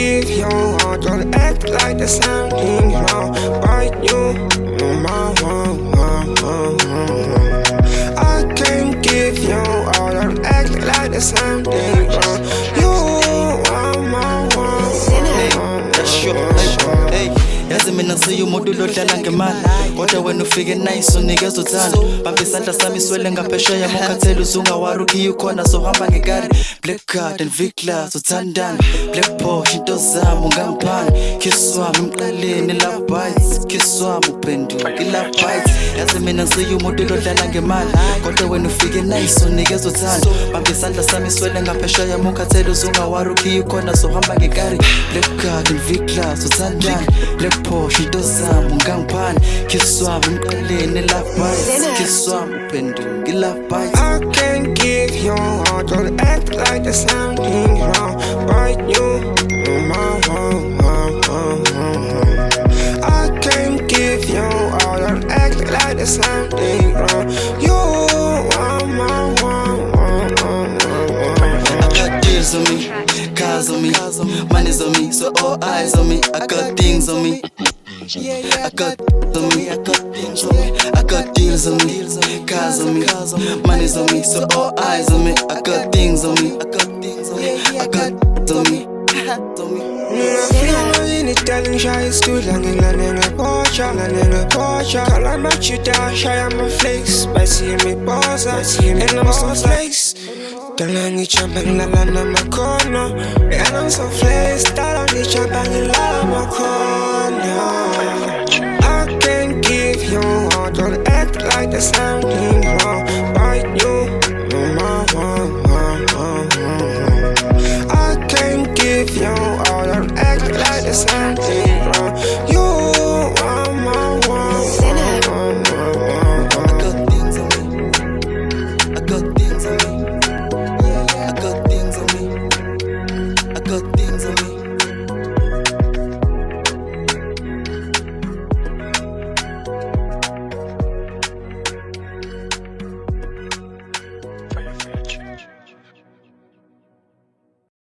give you all, don't act like there's something wrong. But you, my one. I can't give you all, don't act like there's something wrong. You are my one. That's sure. Hey, yazi mina siyumuntu lodlala ngemali kodwa wena ufike nice unikeza uthando bamba isandla sami swele ngaphesheya mokhathela uzungawaruki ukhona sohamba ngekari black card and viclas uthandana black porsche into zami ungangiphana kiss wami emqaleni love bites kiss wami uphenduka love bites yazi mina siyumuntu lodlala ngemali kodwa wena ufike nice unikeza uthando bamba isandla sami swele ngaphesheya mokhathela uzungawaruki ukhona sohamba ngekari black card and viclas uthandana black Porsche into zami ungangiphana kiss wami emqaleni love bites kiss wami uphenduka love bites. I can't give you all, don't act like there's something wrong. But you, my one. I can't give you all, don't act like there's something wrong. You are my one. I got deals on me, cars on me, money's on me, so all eyes on me. I got things on me. I got on me, I got things on me. I got deals on me, cars on me, money's on me, so all eyes on me. I got things on me, I got things on me, I got on me. Telling shy too long in a Porsche. Call I match you down, shy on my flakes. By seeing me boss, and I'm so flakes. Telling each other, la my corner. And I'm so flakes, that on each other, la my corner. I can't give you all, don't act like there's something wrong. But you, my one. I can't give you all, don't act like there's something